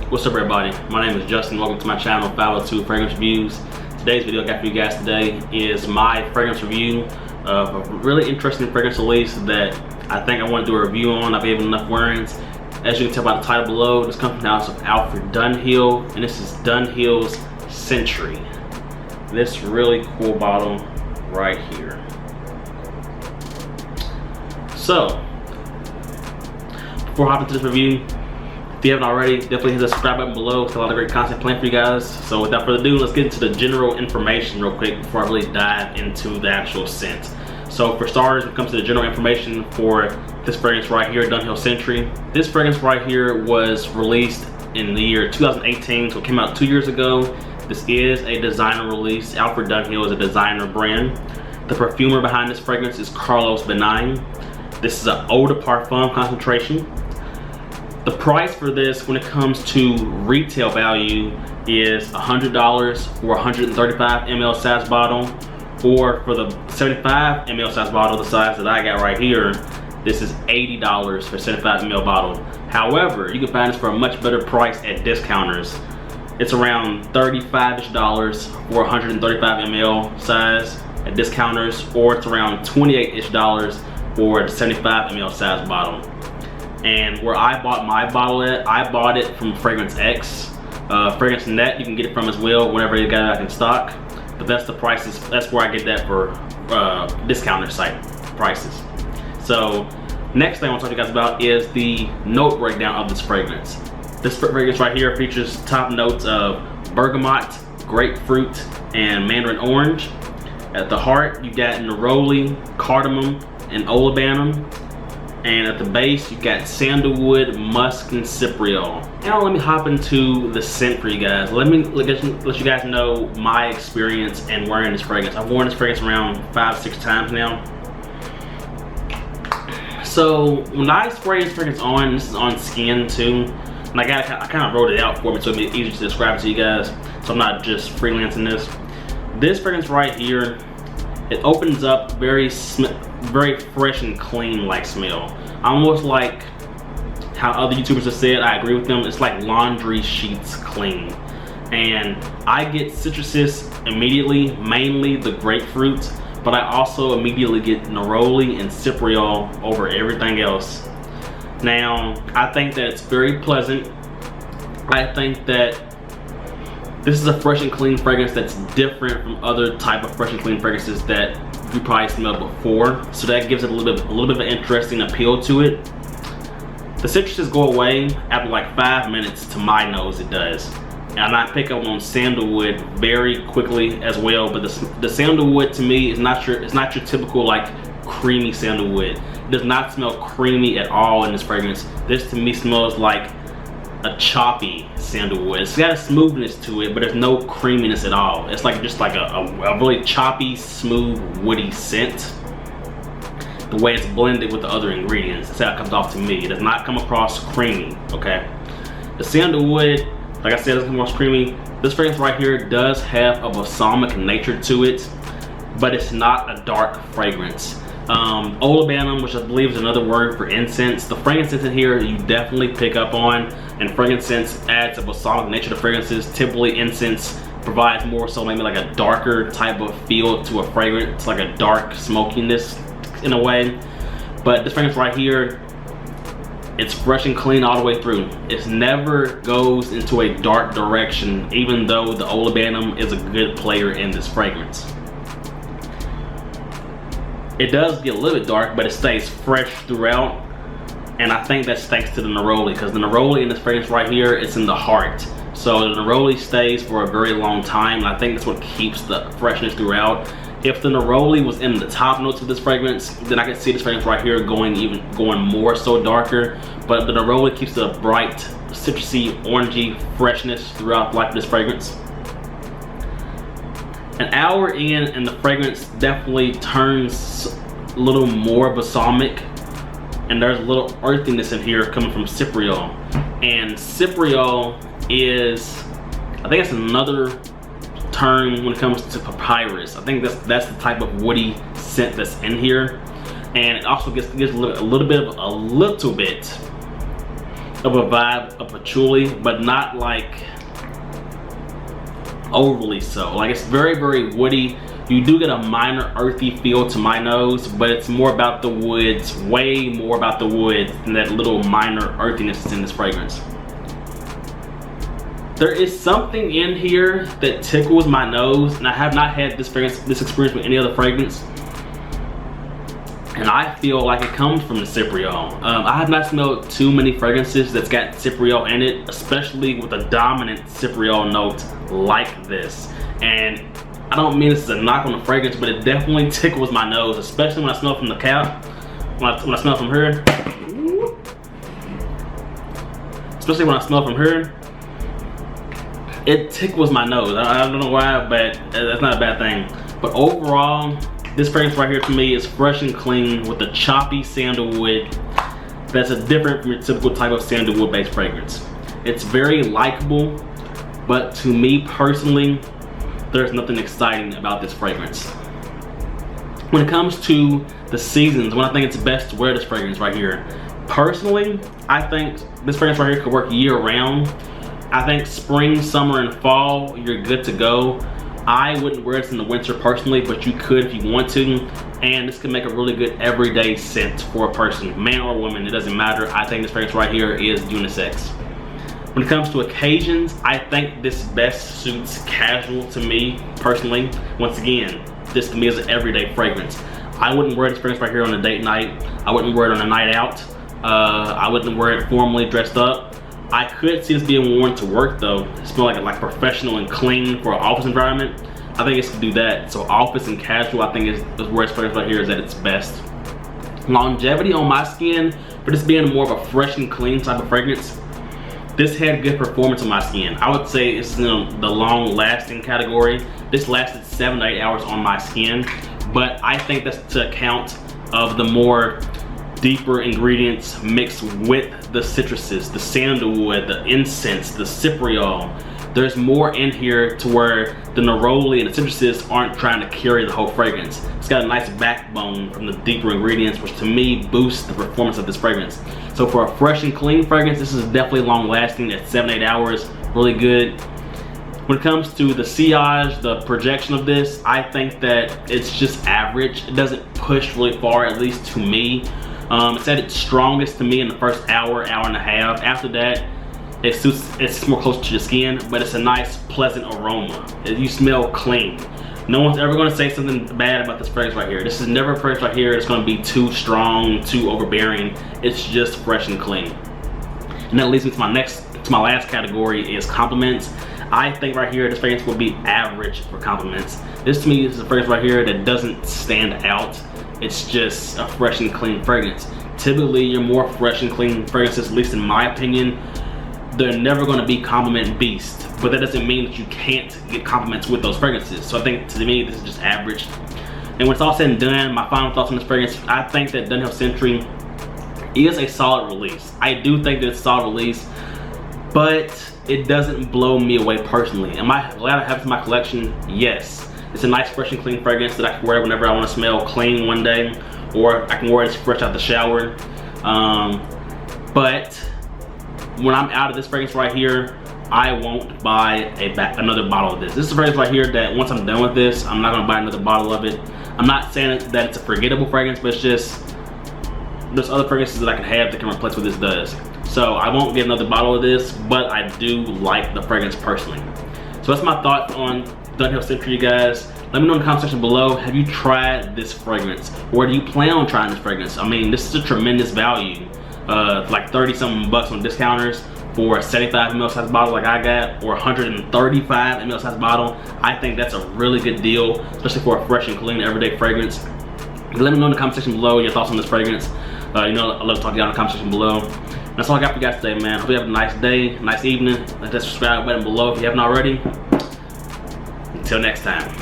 What's up everybody, my name is Justin. Welcome to my channel 502 Fragrance Reviews. Today's video I got for you guys today is my fragrance review of a really interesting fragrance release that I think I want to do a review on. I've given enough wearings. As you can tell by the title below, this comes from the house of Dunhill, and this is Dunhill's Century. This really cool bottle right here. So, before I hop into this review, if you haven't already, definitely hit the subscribe button below. It's a lot of great content planned for you guys. So without further ado, let's get into the general information real quick before I really dive into the actual scent. So for starters, when it comes to the general information for this fragrance right here, Dunhill Century. This fragrance right here was released in the year 2018, so it came out 2 years ago. This is a designer release. Alfred Dunhill is a designer brand. The perfumer behind this fragrance is Carlos Benign. This is an eau de parfum concentration. The price for this, when it comes to retail value, is $100 for a 135 ml size bottle, or for the 75 ml size bottle, the size that I got right here, this is $80 for a 75 ml bottle. However, you can find this for a much better price at discounters. It's around $35-ish for 135 ml size at discounters, or it's around $28-ish for the 75 ml size bottle. And where I bought my bottle at, I bought it from Fragrance X. Fragrance Net, you can get it from as well whenever they got it in stock. But that's the prices, that's where I get that for discounter site prices. So, next thing I want to talk to you guys about is the note breakdown of this fragrance. This fragrance right here features top notes of bergamot, grapefruit, and mandarin orange. At the heart, you got neroli, cardamom, and olibanum. And at the base, you got sandalwood, musk, and cypriol. Now let me hop into the scent for you guys. Let you guys know my experience in wearing this fragrance. I've worn this fragrance around 5-6 times now. So when I spray this fragrance on, this is on skin too. And I kind of wrote it out for me so it'd be easier to describe it to you guys. So I'm not just freelancing this. This fragrance right here, it opens up very fresh and clean like smell. Almost like how other YouTubers have said, I agree with them, it's like laundry sheets clean. And I get citruses immediately, mainly the grapefruit, but I also immediately get neroli and cypriol over everything else. Now, I think that it's very pleasant. I think that this is a fresh and clean fragrance that's different from other type of fresh and clean fragrances that you probably smelled before. So that gives it a little bit of an interesting appeal to it. The citruses go away after like 5 minutes, to my nose it does. And I pick up on sandalwood very quickly as well, but the sandalwood to me is not your typical like creamy sandalwood. It does not smell creamy at all in this fragrance. This to me smells like a choppy sandalwood. It's got a smoothness to it, but there's no creaminess at all. It's like just like a really choppy, smooth, woody scent. The way it's blended with the other ingredients, that's how it comes off to me. It does not come across creamy, okay? The sandalwood, like I said, doesn't come across creamy. This fragrance right here does have a balsamic nature to it, but it's not a dark fragrance. Olibanum, which I believe is another word for incense. The frankincense in here you definitely pick up on, and frankincense adds a balsamic nature to fragrances. Typically incense provides more so maybe like a darker type of feel to a fragrance, like a dark smokiness in a way. But this fragrance right here, it's fresh and clean all the way through. It never goes into a dark direction, even though the olibanum is a good player in this fragrance. It does get a little bit dark, but it stays fresh throughout. And I think that's thanks to the neroli, because the neroli in this fragrance right here, it's in the heart. So the neroli stays for a very long time, and I think that's what keeps the freshness throughout. If the neroli was in the top notes of this fragrance, then I could see this fragrance right here going more so darker. But the neroli keeps the bright, citrusy, orangey freshness throughout the life of this fragrance. An hour in, and the fragrance definitely turns a little more balsamic, and there's a little earthiness in here coming from cypriol. And cypriol is, I think it's another term when it comes to papyrus. I think that's the type of woody scent that's in here. And it also gives a little bit of a vibe of patchouli, but not like overly so. Like, it's very, very woody. You do get a minor earthy feel to my nose, but it's more about the woods, way more about the woods than that little minor earthiness that's in this fragrance. There is something in here that tickles my nose, and I have not had this experience with any other fragrance. And I feel like it comes from the Cypriol. I have not smelled too many fragrances that's got Cypriol in it, especially with a dominant Cypriol note like this. And I don't mean this as a knock on the fragrance, but it definitely tickles my nose, especially when I smell from the cap. When I smell from her. Especially when I smell from her. It tickles my nose. I don't know why, but that's not a bad thing. But overall, this fragrance right here to me is fresh and clean with a choppy sandalwood that's a different from your typical type of sandalwood based fragrance. It's very likable, but to me personally, there's nothing exciting about this fragrance. When it comes to the seasons, when I think it's best to wear this fragrance right here, personally, I think this fragrance right here could work year round. I think spring, summer, and fall, you're good to go. I wouldn't wear this in the winter personally, but you could if you want to. And this could make a really good everyday scent for a person, man or woman, it doesn't matter. I think this fragrance right here is unisex. When it comes to occasions, I think this best suits casual to me personally. Once again, this to me is an everyday fragrance. I wouldn't wear this fragrance right here on a date night. I wouldn't wear it on a night out. I wouldn't wear it formally dressed up. I could see this being worn to work though. It smells like professional and clean for an office environment. I think it's to do that. So office and casual, I think is where this fragrance right here is at its best. Longevity on my skin, for this being more of a fresh and clean type of fragrance, this had good performance on my skin. I would say it's in the long lasting category. This lasted 7 to 8 hours on my skin, but I think that's to account of the more deeper ingredients mixed with the citruses, the sandalwood, the incense, the Cypriol. There's more in here to where the neroli and the citruses aren't trying to carry the whole fragrance. It's got a nice backbone from the deeper ingredients, which to me boosts the performance of this fragrance. So for a fresh and clean fragrance, this is definitely long lasting at 7 to 8 hours, really good. When it comes to the sillage, the projection of this, I think that it's just average. It doesn't push really far, at least to me. It's at its strongest to me in the first hour, hour and a half. After that, it's more close to your skin, but it's a nice, pleasant aroma. You smell clean. No one's ever gonna say something bad about this fragrance right here. This is never a fragrance right here that's gonna be too strong, too overbearing. It's just fresh and clean. And that leads me to my last category is compliments. I think right here, this fragrance will be average for compliments. This to me is a fragrance right here that doesn't stand out. It's just a fresh and clean fragrance. Typically, your more fresh and clean fragrances, at least in my opinion, they're never gonna be compliment beast, but that doesn't mean that you can't get compliments with those fragrances. So I think to me, this is just average. And when it's all said and done, my final thoughts on this fragrance, I think that Dunhill Century is a solid release. I do think that it's a solid release, but it doesn't blow me away personally. Am I glad I have it in my collection? Yes. It's a nice, fresh and clean fragrance that I can wear whenever I want to smell clean one day, or I can wear it fresh out the shower. But when I'm out of this fragrance right here, I won't buy another bottle of this. This is a fragrance right here that once I'm done with this, I'm not gonna buy another bottle of it. I'm not saying that it's a forgettable fragrance, but it's just, there's other fragrances that I can have that can replace what this does. So I won't get another bottle of this, but I do like the fragrance personally. So that's my thoughts on Dunhill Century, you guys. Let me know in the comment section below, have you tried this fragrance? Or do you plan on trying this fragrance? I mean, this is a tremendous value. Like 30 something bucks on discounters for a 75 ml size bottle like I got, or 135 ml size bottle. I think that's a really good deal, especially for a fresh and clean everyday fragrance. Let me know in the comment section below your thoughts on this fragrance. You know, I love to talk to y'all in the comment section below. That's all I got for you guys today, man. Hope you have a nice day, nice evening. Hit that subscribe button below if you haven't already. Until next time.